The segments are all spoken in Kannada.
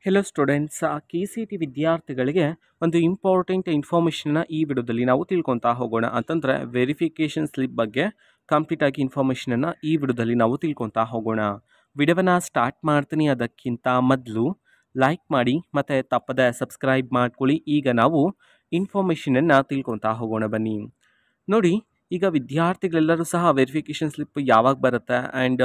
ಹೆಲೋ ಸ್ಟೂಡೆಂಟ್ಸ್, KCT ವಿದ್ಯಾರ್ಥಿಗಳಿಗೆ ಒಂದು ಇಂಪಾರ್ಟೆಂಟ್ ಇನ್ಫಾರ್ಮೇಷನ್ನ ಈ ವಿಡಿಯೋದಲ್ಲಿ ನಾವು ತಿಳ್ಕೊತಾ ಹೋಗೋಣ. ಅಂತಂದರೆ ವೆರಿಫಿಕೇಷನ್ ಸ್ಲಿಪ್ ಬಗ್ಗೆ ಕಂಪ್ಲೀಟ್ ಆಗಿ ಇನ್ಫಾರ್ಮೇಷನನ್ನು ಈ ವಿಡಿಯೋದಲ್ಲಿ ನಾವು ತಿಳ್ಕೊತಾ ಹೋಗೋಣ. ವಿಡಿಯೋವನ್ನು ಸ್ಟಾರ್ಟ್ ಮಾಡ್ತೀನಿ. ಅದಕ್ಕಿಂತ ಮೊದಲು ಲೈಕ್ ಮಾಡಿ ಮತ್ತು ತಪ್ಪದೆ ಸಬ್ಸ್ಕ್ರೈಬ್ ಮಾಡ್ಕೊಳ್ಳಿ. ಈಗ ನಾವು ಇನ್ಫಾರ್ಮೇಷನನ್ನು ತಿಳ್ಕೊತಾ ಹೋಗೋಣ ಬನ್ನಿ. ನೋಡಿ, ಈಗ ವಿದ್ಯಾರ್ಥಿಗಳೆಲ್ಲರೂ ಸಹ ವೆರಿಫಿಕೇಷನ್ ಸ್ಲಿಪ್ ಯಾವಾಗ ಬರುತ್ತೆ ಆ್ಯಂಡ್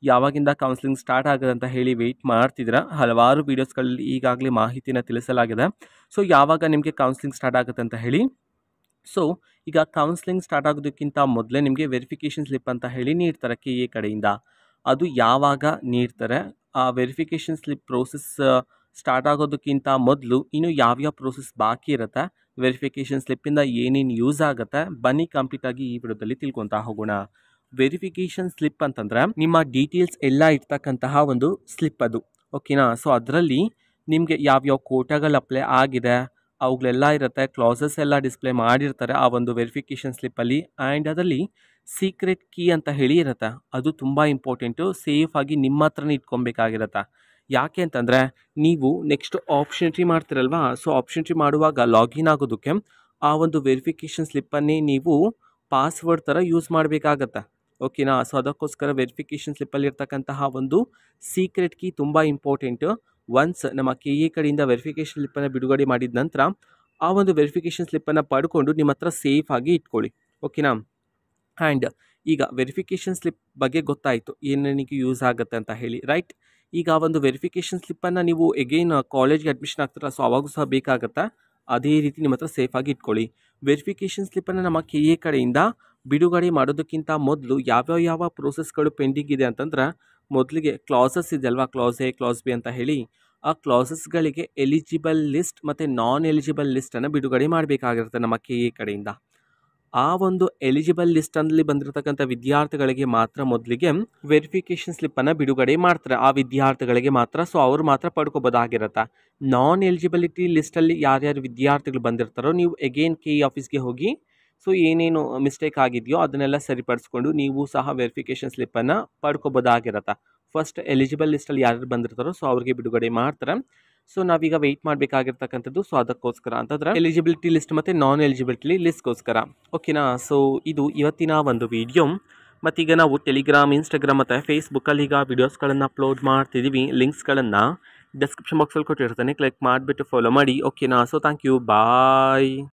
ಯಾವಾಗಿಂದ ಕೌನ್ಸಿಲಿಂಗ್ ಸ್ಟಾರ್ಟ್ ಆಗುತ್ತೆ ಅಂತ ಹೇಳಿ ವೆಯ್ಟ್ ಮಾಡ್ತಿದ್ದೀರಾ. ಹಲವಾರು ವೀಡಿಯೋಸ್ಗಳಲ್ಲಿ ಈಗಾಗಲೇ ಮಾಹಿತಿನ ತಿಳಿಸಲಾಗಿದೆ. ಸೊ ಯಾವಾಗ ನಿಮಗೆ ಕೌನ್ಸಿಲಿಂಗ್ ಸ್ಟಾರ್ಟ್ ಆಗುತ್ತೆ ಅಂತ ಹೇಳಿ. ಸೊ ಈಗ ಕೌನ್ಸಿಲಿಂಗ್ ಸ್ಟಾರ್ಟ್ ಆಗೋದಕ್ಕಿಂತ ಮೊದಲೇ ನಿಮಗೆ ವೆರಿಫಿಕೇಷನ್ ಸ್ಲಿಪ್ ಅಂತ ಹೇಳಿ ನೀಡ್ತಾರೆ KA ಕಡೆಯಿಂದ. ಅದು ಯಾವಾಗ ನೀಡ್ತಾರೆ, ಆ ವೆರಿಫಿಕೇಷನ್ ಸ್ಲಿಪ್ ಪ್ರೋಸೆಸ್ ಸ್ಟಾರ್ಟ್ ಆಗೋದಕ್ಕಿಂತ ಮೊದಲು ಇನ್ನು ಯಾವ್ಯಾವ ಪ್ರೋಸೆಸ್ ಬಾಕಿ ಇರುತ್ತೆ, ವೆರಿಫಿಕೇಷನ್ ಸ್ಲಿಪ್ಪಿಂದ ಏನೇನು ಯೂಸ್ ಆಗುತ್ತೆ, ಬನ್ನಿ ಕಂಪ್ಲೀಟಾಗಿ ಈ ವಿಡಿಯೋದಲ್ಲಿ ತಿಳ್ಕೊತಾ ಹೋಗೋಣ. ವೆರಿಫಿಕೇಷನ್ ಸ್ಲಿಪ್ ಅಂತಂದರೆ ನಿಮ್ಮ ಡೀಟೇಲ್ಸ್ ಎಲ್ಲ ಇರ್ತಕ್ಕಂತಹ ಒಂದು ಸ್ಲಿಪ್ ಅದು, ಓಕೆನಾ. ಸೊ ಅದರಲ್ಲಿ ನಿಮಗೆ ಯಾವ್ಯಾವ ಕೋಟಾಗಳು ಅಪ್ಲೈ ಆಗಿದೆ ಅವುಗಳೆಲ್ಲ ಇರುತ್ತೆ, ಕ್ಲಾಸಸ್ ಎಲ್ಲ ಡಿಸ್ಪ್ಲೇ ಮಾಡಿರ್ತಾರೆ ಆ ಒಂದು ವೆರಿಫಿಕೇಷನ್ ಸ್ಲಿಪ್ಪಲ್ಲಿ. ಆ್ಯಂಡ್ ಅದರಲ್ಲಿ ಸೀಕ್ರೆಟ್ ಕೀ ಅಂತ ಹೇಳಿ ಇರುತ್ತೆ. ಅದು ತುಂಬ ಇಂಪಾರ್ಟೆಂಟು, ಸೇಫಾಗಿ ನಿಮ್ಮ ಹತ್ರನೇ ಇಟ್ಕೊಬೇಕಾಗಿರುತ್ತೆ. ಯಾಕೆ ಅಂತಂದರೆ ನೀವು ನೆಕ್ಸ್ಟ್ ಆಪ್ಷನ್ ಎಂಟ್ರಿ ಮಾಡ್ತಿರಲ್ವಾ, ಸೊ ಆಪ್ಷನ್ ಎಂಟ್ರಿ ಮಾಡುವಾಗ ಲಾಗಿನ್ ಆಗೋದಕ್ಕೆ ಆ ಒಂದು ವೆರಿಫಿಕೇಷನ್ ಸ್ಲಿಪ್ಪನ್ನೇ ನೀವು ಪಾಸ್ವರ್ಡ್ ಥರ ಯೂಸ್ ಮಾಡಬೇಕಾಗತ್ತೆ, ಓಕೆನಾ. ಸೊ ಅದಕ್ಕೋಸ್ಕರ ವೆರಿಫಿಕೇಷನ್ ಸ್ಲಿಪ್ಪಲ್ಲಿ ಇರ್ತಕ್ಕಂತಹ ಒಂದು ಸೀಕ್ರೆಟ್ ಕೀ ತುಂಬ ಇಂಪಾರ್ಟೆಂಟು. ಒನ್ಸ್ ನಮ್ಮ KA ಕಡೆಯಿಂದ ವೆರಿಫಿಕೇಷನ್ ಸ್ಲಿಪ್ಪನ್ನು ಬಿಡುಗಡೆ ಮಾಡಿದ ನಂತರ ಆ ಒಂದು ವೆರಿಫಿಕೇಷನ್ ಸ್ಲಿಪ್ಪನ್ನು ಪಡ್ಕೊಂಡು ನಿಮ್ಮ ಹತ್ರ ಸೇಫಾಗಿ ಇಟ್ಕೊಳ್ಳಿ, ಓಕೆನಾ. ಆ್ಯಂಡ್ ಈಗ ವೆರಿಫಿಕೇಷನ್ ಸ್ಲಿಪ್ ಬಗ್ಗೆ ಗೊತ್ತಾಯಿತು ಏನೇನಿಗೆ ಯೂಸ್ ಆಗುತ್ತೆ ಅಂತ ಹೇಳಿ, ರೈಟ್. ಈಗ ಒಂದು ವೆರಿಫಿಕೇಷನ್ ಸ್ಲಿಪ್ಪನ್ನು ನೀವು ಎಗೈನ್ ಕಾಲೇಜ್ಗೆ ಅಡ್ಮಿಷನ್ ಆಗ್ತೀರಾ, ಸೊ ಅವಾಗೂ ಸಹ ಬೇಕಾಗುತ್ತಾ. ಅದೇ ರೀತಿ ನಿಮ್ಮ ಹತ್ರ ಸೇಫಾಗಿ ಇಟ್ಕೊಳ್ಳಿ. ವೆರಿಫಿಕೇಷನ್ ಸ್ಲಿಪ್ಪನ್ನು ನಮ್ಮ KA ಕಡೆಯಿಂದ ಬಿಡುಗಡೆ ಮಾಡೋದಕ್ಕಿಂತ ಮೊದಲು ಯಾವ ಪ್ರೋಸೆಸ್ಗಳು ಪೆಂಡಿಂಗ್ ಇದೆ ಅಂತಂದ್ರೆ, ಮೊದಲಿಗೆ ಕ್ಲಾಸಸ್ ಇದೆ ಅಲ್ವಾ, ಕ್ಲಾಸ್ A ಕ್ಲಾಸ್ B ಅಂತ ಹೇಳಿ, ಆ ಕ್ಲಾಸಸ್ಗಳಿಗೆ ಎಲಿಜಿಬಲ್ ಲಿಸ್ಟ್ ಮತ್ತು ನಾನ್ ಎಲಿಜಿಬಲ್ ಲಿಸ್ಟನ್ನು ಬಿಡುಗಡೆ ಮಾಡಬೇಕಾಗಿರುತ್ತೆ ನಮ್ಮ KA ಕಡೆಯಿಂದ. ಆ ಒಂದು ಎಲಿಜಿಬಲ್ ಲಿಸ್ಟಲ್ಲಿ ಬಂದಿರತಕ್ಕಂಥ ವಿದ್ಯಾರ್ಥಿಗಳಿಗೆ ಮಾತ್ರ ಮೊದಲಿಗೆ ವೆರಿಫಿಕೇಷನ್ ಸ್ಲಿಪ್ಪನ್ನು ಬಿಡುಗಡೆ ಮಾಡ್ತಾರೆ, ಆ ವಿದ್ಯಾರ್ಥಿಗಳಿಗೆ ಮಾತ್ರ. ಸೊ ಅವ್ರು ಮಾತ್ರ ಪಡ್ಕೋಬೋದಾಗಿರುತ್ತೆ. ನಾನ್ ಎಲಿಜಿಬಿಲಿಟಿ ಲಿಸ್ಟಲ್ಲಿ ಯಾರ್ಯಾರು ವಿದ್ಯಾರ್ಥಿಗಳು ಬಂದಿರ್ತಾರೋ ನೀವು ಎಗೇನ್ KA ಆಫೀಸ್ಗೆ ಹೋಗಿ ಸೊ ಏನೇನು ಮಿಸ್ಟೇಕ್ ಆಗಿದೆಯೋ ಅದನ್ನೆಲ್ಲ ಸರಿಪಡಿಸ್ಕೊಂಡು ನೀವು ಸಹ ವೆರಿಫಿಕೇಷನ್ ಸ್ಲಿಪ್ಪನ್ನು ಪಡ್ಕೋಬೋದಾಗಿರುತ್ತೆ. ಫಸ್ಟ್ ಎಲಿಜಿಬಲ್ ಲಿಸ್ಟಲ್ಲಿ ಯಾರು ಬಂದಿರ್ತಾರೋ ಸೊ ಅವ್ರಿಗೆ ಬಿಡುಗಡೆ ಮಾಡ್ತಾರೆ. ಸೊ ನಾವೀಗ ವೆಯ್ಟ್ ಮಾಡಬೇಕಾಗಿರ್ತಕ್ಕಂಥದ್ದು. ಸೊ ಅದಕ್ಕೋಸ್ಕರ ಅಂತಂದ್ರೆ ಎಲಿಜಿಬಿಲಿಟಿ ಲಿಸ್ಟ್ ಮತ್ತು ನಾನ್ ಎಲಿಜಿಬಿಲಿಟಿ ಲಿಸ್ಟ್ಗೋಸ್ಕರ, ಓಕೆನಾ. ಸೊ ಇದು ಇವತ್ತಿನ ಒಂದು ವಿಡಿಯೋ. ಮತ್ತೀಗ ನಾವು ಟೆಲಿಗ್ರಾಮ್, ಇನ್ಸ್ಟಾಗ್ರಾಮ್ ಮತ್ತು ಫೇಸ್ಬುಕ್ಕಲ್ಲಿ ಈಗ ವೀಡಿಯೋಸ್ಗಳನ್ನು ಅಪ್ಲೋಡ್ ಮಾಡ್ತಿದ್ದೀವಿ. ಲಿಂಕ್ಸ್ಗಳನ್ನು ಡಿಸ್ಕ್ರಿಪ್ಷನ್ ಬಾಕ್ಸಲ್ಲಿ ಕೊಟ್ಟಿರ್ತಾನೆ, ಕ್ಲಿಕ್ ಮಾಡಿಬಿಟ್ಟು ಫಾಲೋ ಮಾಡಿ, ಓಕೆನಾ. So thank you, bye.